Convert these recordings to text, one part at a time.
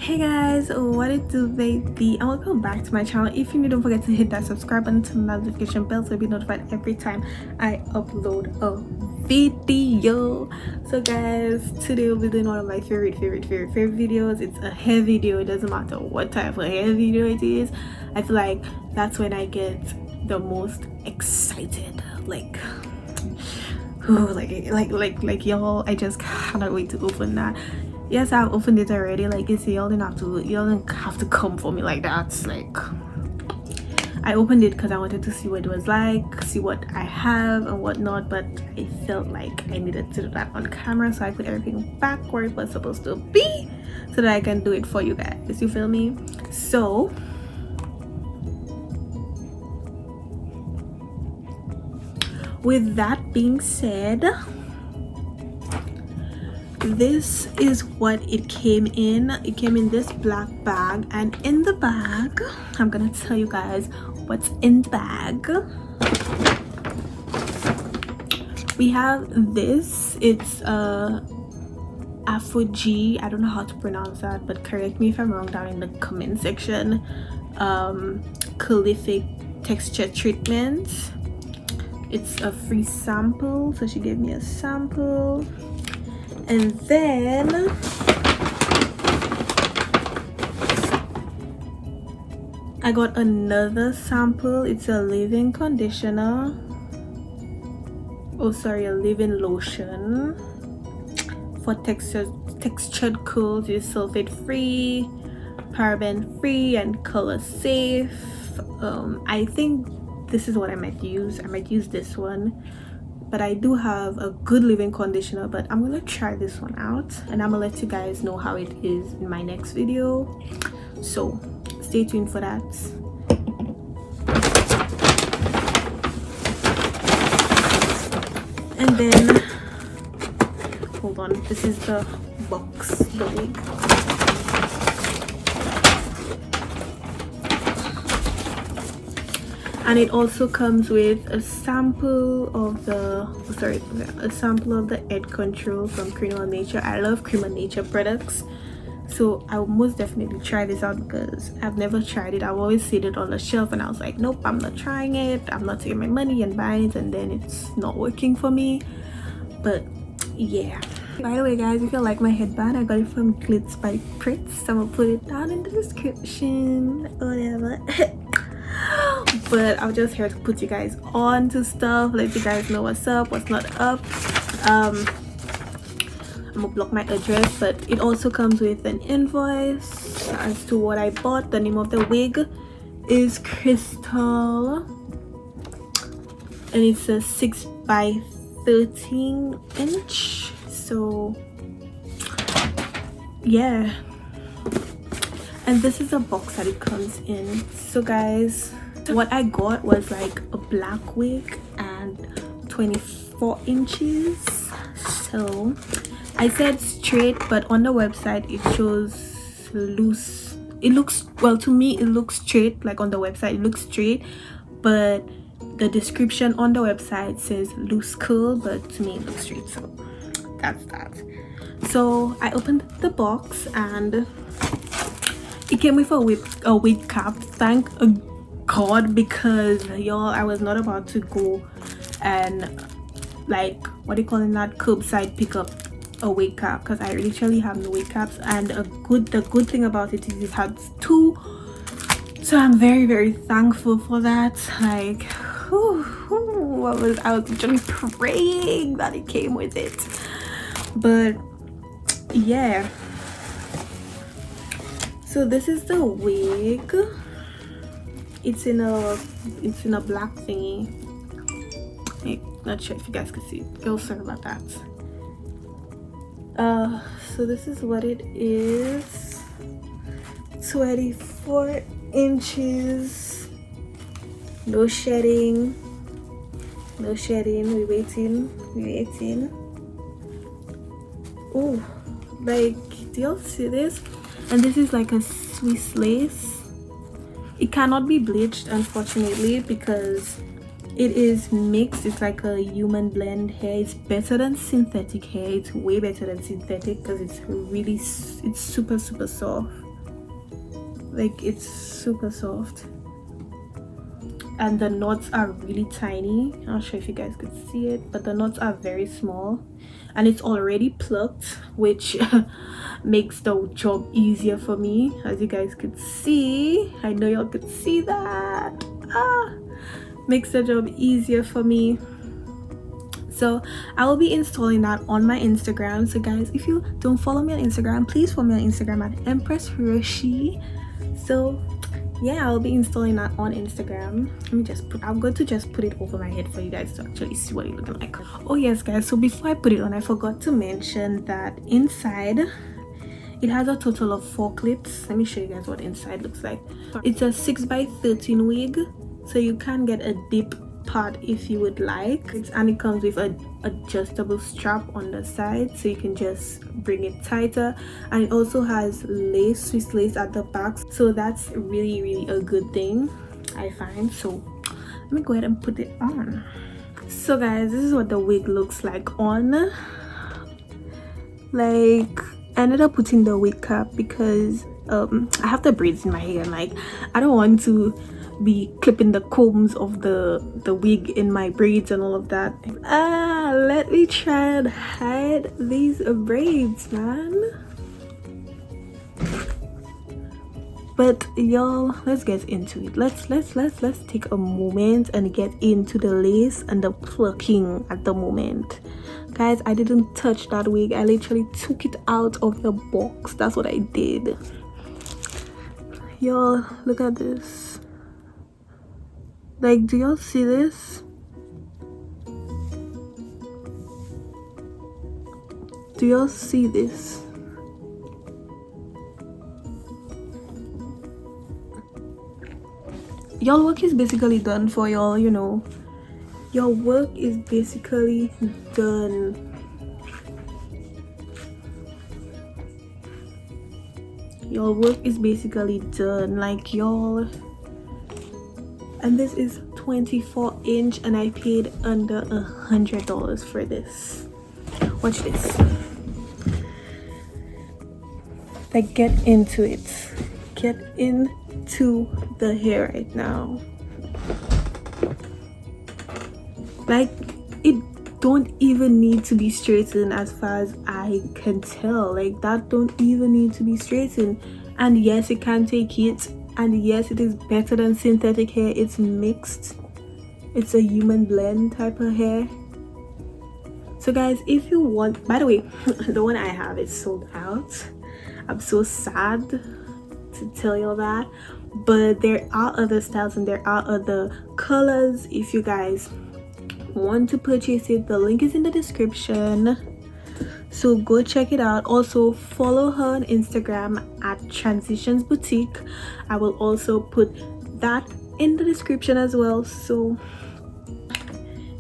Hey guys, what it do, baby, and welcome back to my channel. If you're new, don't forget to hit that subscribe button, turn the notification bell so you'll be notified every time I upload a video. So guys, today we'll be doing one of my favorite videos. It's a hair video. It doesn't matter what type of hair video it is. I feel like that's when I get the most excited, like y'all, I just cannot wait to open that. Yes, I've opened it already. Like you see, y'all don't have to come for me like that. Like, I opened it because I wanted to see what it was like, see what I have and whatnot, but I felt like I needed to do that on camera, so I put everything back where it was supposed to be so that I can do it for you guys. You feel me? So with that being said, this is what it came in. It came in this black bag, and in the bag, I'm gonna tell you guys what's in the bag. We have this. It's Afro-G. I don't know how to pronounce that, but correct me if I'm wrong down in the comment section. Callific texture treatment. It's a free sample, so she gave me a sample. And then I got another sample. It's a leave-in conditioner. Oh, sorry, a leave-in lotion for textured curls. It's sulfate free, paraben free, and color safe. I think this is what I might use. I might use this one. But I do have a good leave-in conditioner, but I'm gonna try this one out and I'm gonna let you guys know how it is in my next video, so stay tuned for that. And then hold on, this is the box, the wig. And it also comes with a sample of the head control from Cream of Nature. I love Cream of Nature products, so I will most definitely try this out because I've never tried it. I've always seen it on the shelf and I was like, nope, I'm not trying it. I'm not taking my money and buying it, and then it's not working for me. But yeah, by the way guys, if you like my headband, I got it from Glitz by Pritz. I'm gonna put it down in the description, whatever. But I'm just here to put you guys on to stuff, let you guys know what's up, what's not up. I'm gonna block my address, but it also comes with an invoice as to what I bought. The name of the wig is Crystal, and it's a 6x13 inch. So yeah, and this is a box that it comes in. So guys, what I got was like a black wig and 24 inches. So I said straight, but on the website it shows loose. It looks, well, to me it looks straight. Like on the website it looks straight, but the description on the website says loose curl, but to me it looks straight. So that's that. So I opened the box and it came with a wig cap. Thank God, because y'all, I was not about to go and like, what do you call it, that curbside pick up a wig cap, because I literally have no wig caps. And the good thing about it is it has two, so I'm very thankful for that. Like, I was literally praying that it came with it. But yeah, so this is the wig. It's in a black thingy. I'm not sure if you guys can see it. Oh, sorry about that. So this is what it is. 24 inches. No shedding. We waiting. Oh, like, do y'all see this? And this is like a Swiss lace. It cannot be bleached, unfortunately, because it is mixed. It's like a human blend hair. It's better than synthetic hair. It's way better than synthetic because it's super soft. Like, it's super soft, and the knots are really tiny. I'm not sure if you guys could see it, but the knots are very small, and it's already plucked, which makes the job easier for me, as you guys could see. I know y'all could see that. Makes the job easier for me. So I will be installing that on my Instagram. So guys, if you don't follow me on Instagram, please follow me on Instagram at Empress Hiroshi. So yeah, I'll be installing that on Instagram. Let me just I'm going to just put it over my head for you guys to actually see what it's looking like. Oh yes guys, so before I put it on, I forgot to mention that inside it has a total of 4 clips. Let me show you guys what inside looks like. It's a 6x13 wig, so you can get a dip part if you would like, and it comes with an adjustable strap on the side, so you can just bring it tighter, and it also has Swiss lace at the back, so that's really a good thing, I find. So let me go ahead and put it on. So guys, this is what the wig looks like on. Like, I ended up putting the wig cap because I have the braids in my hair, and like, I don't want to be clipping the combs of the wig in my braids and all of that. Let me try and hide these braids, man. But y'all, let's get into it. Let's take a moment and get into the lace and the plucking at the moment. Guys, I didn't touch that wig. I literally took it out of the box. That's what I did. Y'all, look at this. Like, do y'all see this? Do y'all see this? Y'all work is basically done for y'all, you know. Your work is basically done. Your work is basically done. Like, y'all. And this is 24-inch, and I paid under $100 for this. Watch this. Like, get into it. Get into the hair right now. Like, it don't even need to be straightened as far as I can tell. Like, that don't even need to be straightened. And yes, it can take it. And yes, it is better than synthetic hair. It's mixed. It's a human blend type of hair. So guys, if you want, by the way, the one I have is sold out. I'm so sad to tell you that, but there are other styles and there are other colors. If you guys want to purchase it, the link is in the description, so go check it out. Also follow her on Instagram at Transitions Boutique. I will also put that in the description as well. So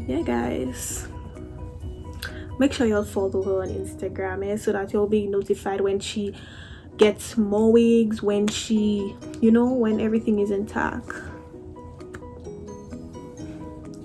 yeah guys, make sure y'all follow her on Instagram, so that you'll be notified when she gets more wigs, when she, you know, when everything is intact.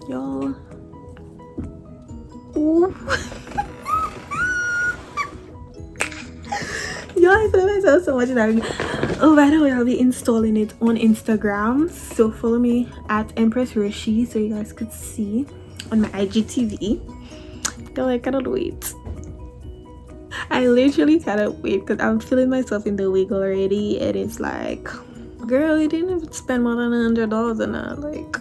Y'all, y'all, I feel myself so much now. Oh, by the way, I'll be installing it on Instagram, so follow me at Empress Hiroshi so you guys could see on my IGTV. Girl, I cannot wait. I literally cannot wait because I'm feeling myself in the wig already, and it's like, girl, you didn't even spend more than $100 on that. Like,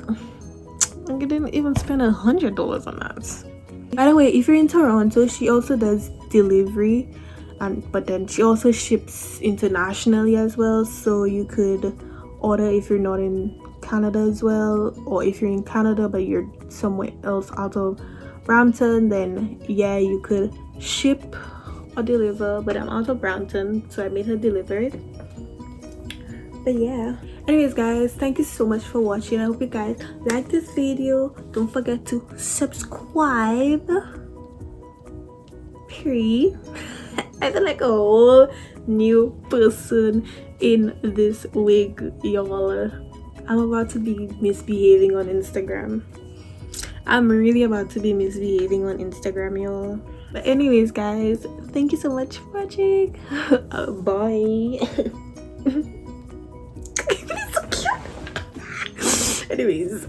you didn't even spend $100 on that. By the way, if you're in Toronto, she also does delivery, but then she also ships internationally as well, so you could order if you're not in Canada as well, or if you're in Canada but you're somewhere else out of Brampton, then yeah, you could ship or deliver. But I'm out of Brampton, so I made her deliver it. But yeah, anyways guys, thank you so much for watching. I hope you guys like this video. Don't forget to subscribe. Period. I feel like a whole new person in this wig, y'all. I'm about to be misbehaving on Instagram. I'm really about to be misbehaving on Instagram, y'all. But anyways guys, thank you so much for watching. Bye. Anyways,